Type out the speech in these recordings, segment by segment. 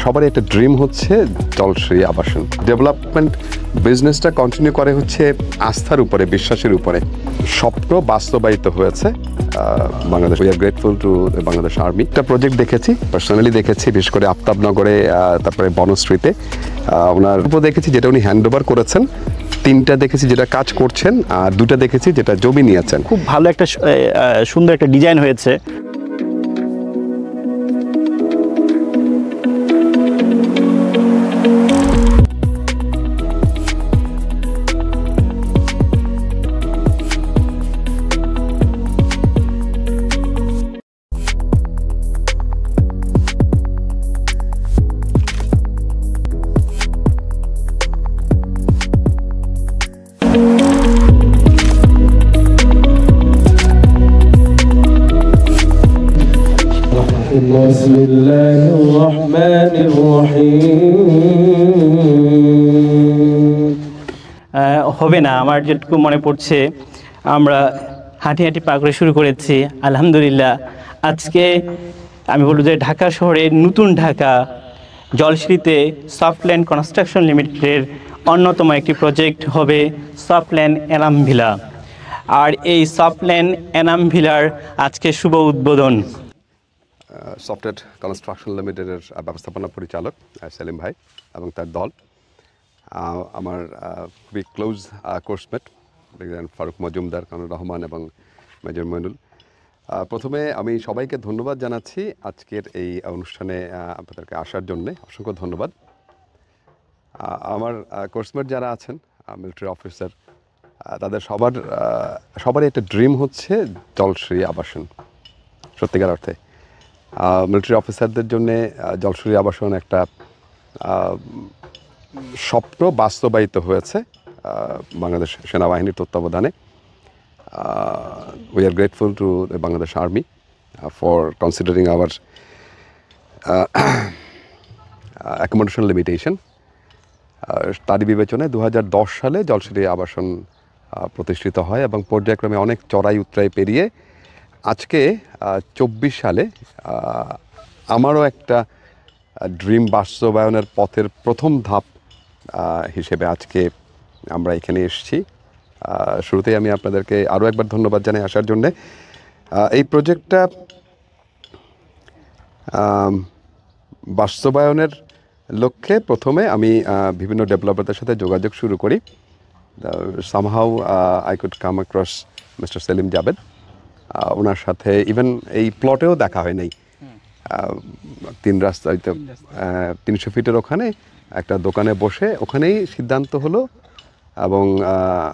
সবারই একটা ড্রিম হচ্ছে জলশ্রী আবাসন ডেভেলপমেন্ট বিজনেসটা কন্টিনিউ করে হচ্ছে আস্থার উপরে, বিশ্বাসের উপরে। স্বপ্ন বাস্তবায়িত হয়েছে Bangladesh. We are grateful to Bangladesh army. একটা প্রজেক্ট দেখেছি, পার্সোনালি দেখেছি, বিশেষ করে আফতাবনগরে, তারপরে বনশ্রীতে ওনার উপর দেখেছি যেটা উনি হ্যান্ড ওভার করেছেন। 3টা দেখেছি যেটা কাজ করছেন, আর 2টা দেখেছি যেটা জমি নিয়েছেন। খুব ভালো একটা সুন্দর একটা ডিজাইন হয়েছে। بسم الله الرحمن الرحيم হবে না, আমার যেটুকু মনে পড়ছে আমরা হাঁটি হাঁটি পা করে শুরু করেছি। আলহামদুলিল্লাহ আজকে আমি বলবো যে ঢাকা শহরের নতুন ঢাকা জলশ্রীতে সফটল্যান্ড কনস্ট্রাকশন লিমিটেডের অন্যতম একটি প্রজেক্ট হবে সফটল্যান্ড এনাম ভিলা। আর এই সফটল্যান্ড এনাম ভিলার আজকে শুভ উদ্বোধন সফটওয়্যার কনস্ট্রাকশন লিমিটেডের ব্যবস্থাপনা পরিচালক সেলিম ভাই এবং তার দল, আমার খুবই ক্লোজ কোর্সমেট ফারুক মজুমদার, কানুর রহমান এবং মেজর মইনুল। প্রথমে আমি সবাইকে ধন্যবাদ জানাচ্ছি আজকের এই অনুষ্ঠানে আপনাদেরকে আসার জন্যে। অসংখ্য ধন্যবাদ। আমার কোর্সমেট যারা আছেন, মিলিটারি অফিসার, তাদের সবারই একটা ড্রিম হচ্ছে জলশ্রী আবাসন। সত্যিকার অর্থে মিলিটারি অফিসারদের জন্য জলশ্রী আবাসন একটা স্বপ্ন বাস্তবায়িত হয়েছে বাংলাদেশ সেনাবাহিনীর তত্ত্বাবধানে। We are grateful to Bangladesh army for considering our accommodation limitation. তারই বিবেচনায় 2010 সালে জলশ্রী আবাসন প্রতিষ্ঠিত হয় এবং পর্যায়ক্রমে অনেক চড়াই উতরাই পেরিয়ে আজকে 24 সালে আমারও একটা ড্রিম বাস্তবায়নের পথের প্রথম ধাপ হিসেবে আজকে আমরা এখানে এসেছি। শুরুতেই আমি আপনাদেরকে আরও একবার ধন্যবাদ জানাই আসার জন্যে। এই প্রজেক্টটা বাস্তবায়নের লক্ষ্যে প্রথমে আমি বিভিন্ন ডেভেলপারদের সাথে যোগাযোগ শুরু করি। Somehow I could come across mister Salim Javed. ওনার সাথে ইভেন এই প্লটেও দেখা হয় নাই। 3 রাস্তা 300 ফিটের ওখানে একটা দোকানে বসে ওখানেই সিদ্ধান্ত হলো। এবং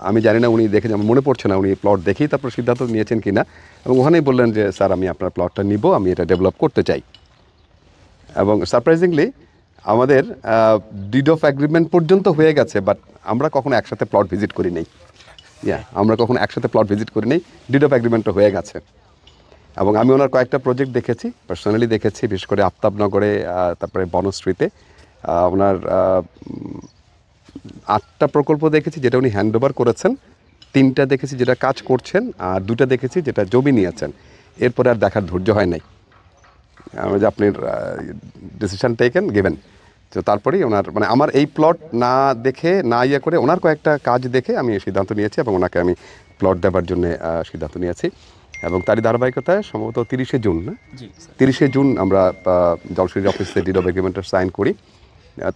আমি জানি না উনি দেখে, আমার মনে পড়ছে না উনি প্লট দেখেই তারপর সিদ্ধান্ত নিয়েছেন কি না। এবং ওখানেই বললেন যে স্যার আমি আপনার প্লটটা নিব, আমি এটা ডেভেলপ করতে চাই। এবং সারপ্রাইজিংলি আমাদের ডিড অফ অ্যাগ্রিমেন্ট পর্যন্ত হয়ে গেছে, বাট আমরা কখনো একসাথে প্লট ভিজিট করি নাই। আমরা কখনো একসাথে প্লট ভিজিট করি নাই, ডিড অফ অ্যাগ্রিমেন্টও হয়ে গেছে। এবং আমি ওনার কয়েকটা প্রজেক্ট দেখেছি, পার্সোনালি দেখেছি, বিশেষ করে আফতাবনগরে, তারপরে বনশ্রীতে ওনার 8টা প্রকল্প দেখেছি যেটা উনি হ্যান্ড ওভার করেছেন। 3টা দেখেছি যেটা কাজ করছেন, আর 2টা দেখেছি যেটা জমি নিয়েছেন। এরপরে আর দেখার ধৈর্য হয় নাই। যে আপনি ডিসিশন টেকেন গিভেন। তো তারপরেই ওনার মানে আমার এই প্লট না দেখে না করে ওনার কয়েকটা কাজ দেখে আমি সিদ্ধান্ত নিয়েছি এবং ওনাকে আমি প্লট দেওয়ার জন্য সিদ্ধান্ত নিয়েছি। এবং তারই ধারাবাহিকতায় সম্ভবত 30শে জুন, না 30শে জুন আমরা জলশ্রী অফিসে ডিড অফ এগ্রিমেন্টের সাইন করি।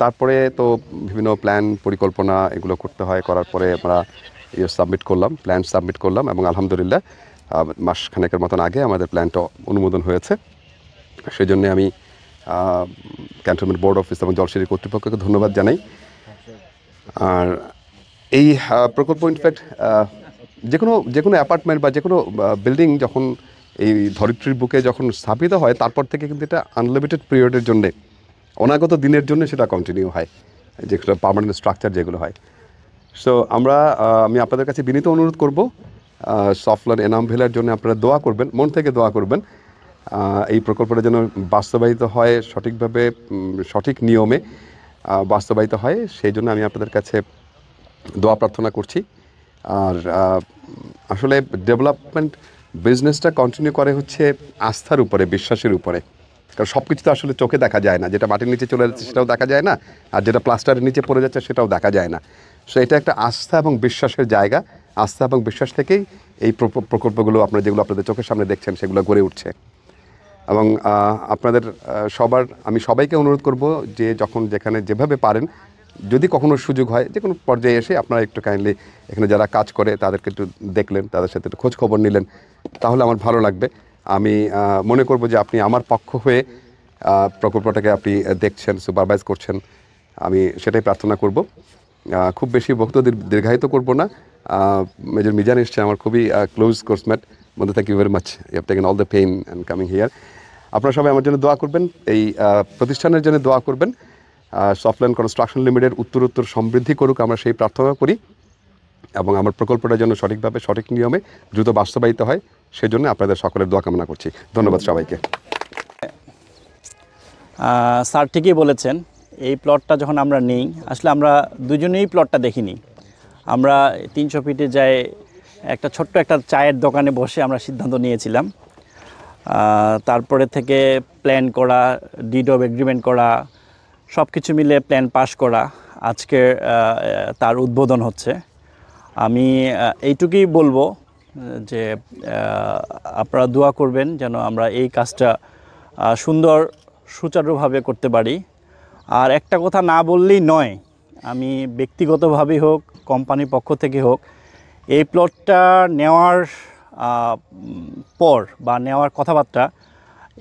তারপরে তো বিভিন্ন প্ল্যান পরিকল্পনা এগুলো করতে হয়, করার পরে আমরা প্ল্যান সাবমিট করলাম এবং আলহামদুলিল্লাহ মাসখানেকের মতন আগে আমাদের প্ল্যানটা অনুমোদন হয়েছে। সেই জন্যে আমি ক্যান্টনমেন্ট বোর্ড অফিস এবং জলশ্রী কর্তৃপক্ষকে ধন্যবাদ জানাই। আর এই প্রকল্প ইনফ্যাক্ট যে কোনো অ্যাপার্টমেন্ট বা যে কোনো বিল্ডিং যখন এই ধরিত্রীর বুকে যখন স্থাপিত হয়, তারপর থেকে কিন্তু এটা আনলিমিটেড পিরিয়ডের জন্যে, অনাগত দিনের জন্য সেটা কন্টিনিউ হয়, যেগুলো পার্মানেন্ট স্ট্রাকচার যেগুলো হয়। সো আমি আপনাদের কাছে বিনীত অনুরোধ করব, সফটল্যান্ড এনাম ভিলার জন্য আপনারা দোয়া করবেন, মন থেকে দোয়া করবেন। এই প্রকল্পটা যেন বাস্তবায়িত হয় সঠিকভাবে, সঠিক নিয়মে বাস্তবায়িত হয়, সেই জন্য আমি আপনাদের কাছে দোয়া প্রার্থনা করছি। আর আসলে ডেভেলপমেন্ট বিজনেসটা কন্টিনিউ করে হচ্ছে আস্থার উপরে, বিশ্বাসের উপরে। কারণ সব কিছু তো আসলে চোখে দেখা যায় না, যেটা মাটির নিচে চলে যাচ্ছে সেটাও দেখা যায় না, আর যেটা প্লাস্টারের নিচে পড়ে যাচ্ছে সেটাও দেখা যায় না। সো এটা একটা আস্থা এবং বিশ্বাসের জায়গা। আস্থা এবং বিশ্বাস থেকেই এই প্রকল্পগুলো আপনারা যেগুলো আপনাদের চোখের সামনে দেখছেন সেগুলো গড়ে উঠছে। এবং আপনাদের আমি সবাইকে অনুরোধ করব যে যখন যেখানে যেভাবে পারেন, যদি কখনো সুযোগ হয় যে কোনো পর্যায়ে এসে আপনারা একটু কাইন্ডলি এখানে যারা কাজ করে তাদেরকে একটু দেখলেন, তাদের সাথে একটু খোঁজ খবর নিলেন, তাহলে আমার ভালো লাগবে। আমি মনে করব যে আপনি আমার পক্ষ হয়ে প্রকল্পটাকে আপনি দেখছেন, সুপারভাইজ করছেন, আমি সেটাই প্রার্থনা করব। খুব বেশি বক্তব্য দীর্ঘায়িত করব না। মেজর মিজান এসছে, আমার খুবই ক্লোজ কোর্সমেট। বন্ধু, thank you very much, you have taken all the pain and coming here. আপনারা সবাই আমার জন্য দোয়া করবেন, এই প্রতিষ্ঠানের জন্য দোয়া করবেন। সফটল্যান্ড কনস্ট্রাকশন লিমিটেড উত্তর সমৃদ্ধি করুক, আমরা সেই প্রার্থনা করি, এবং আমার প্রকল্পটা যেন সঠিকভাবে সঠিক নিয়মে দ্রুত বাস্তবায়িত হয় সেজন্য আপনাদের সকলের দোয়া কামনা করছি। ধন্যবাদ সবাইকে। স্যার ঠিকই বলেছেন, এই প্লটটা যখন আমরা নিই, আসলে আমরা দুজনেই প্লটটা দেখিনি। আমরা 300 ফিটে যাই একটা ছোট্ট একটা চায়ের দোকানে বসে আমরা সিদ্ধান্ত নিয়েছিলাম। তারপরে থেকে প্ল্যান করা, ডিড অফ এগ্রিমেন্ট করা, সব কিছু মিলে প্ল্যান পাস করা, আজকে তার উদ্বোধন হচ্ছে। আমি এইটুকুই বলবো যে আপনারা দোয়া করবেন যেন আমরা এই কাজটা সুন্দর সুচারুভাবে করতে পারি। আর একটা কথা না বললেই নয়, আমি ব্যক্তিগতভাবেই হোক, কোম্পানির পক্ষ থেকে হোক, এই প্লটটা নেওয়ার পর বা নেওয়ার কথাবার্তা,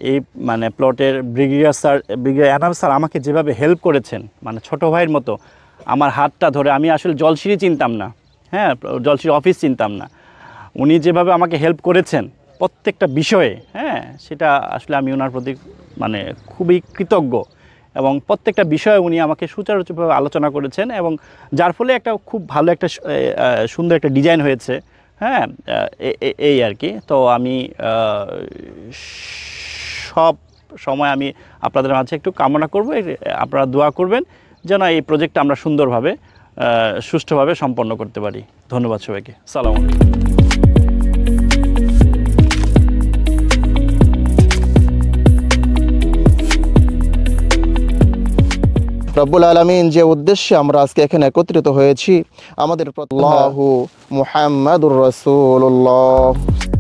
এই মানে প্লটের ব্রিগেডিয়ার এনাম স্যার আমাকে যেভাবে হেল্প করেছেন, মানে ছোটো ভাইয়ের মতো আমার হাতটা ধরে, আমি আসলে জলসিঁড়ি চিনতাম না, হ্যাঁ, জলসিঁড়ি অফিস চিনতাম না, উনি যেভাবে আমাকে হেল্প করেছেন প্রত্যেকটা বিষয়ে, হ্যাঁ, সেটা আসলে আমি ওনার প্রতি মানে খুবই কৃতজ্ঞ। এবং প্রত্যেকটা বিষয়ে উনি আমাকে সুচারুভাবে আলোচনা করেছেন, এবং যার ফলে একটা খুব ভালো একটা সুন্দর একটা ডিজাইন হয়েছে, হ্যাঁ, এই আর কি। তো আমি সব সময় আমি আপনাদের মাঝে একটু কামনা করব, আপনারা দোয়া করবেন যেন এই প্রজেক্টটা আমরা সুন্দরভাবে সুষ্ঠুভাবে সম্পন্ন করতে পারি। ধন্যবাদ সবাইকে। সালাম আলাইকুম। রব্বুল আলামিন যে উদ্দেশ্যে আমরা আজকে এখানে একত্রিত হয়েছি, আমাদের আল্লাহু মুহাম্মাদুর রাসূলুল্লাহ।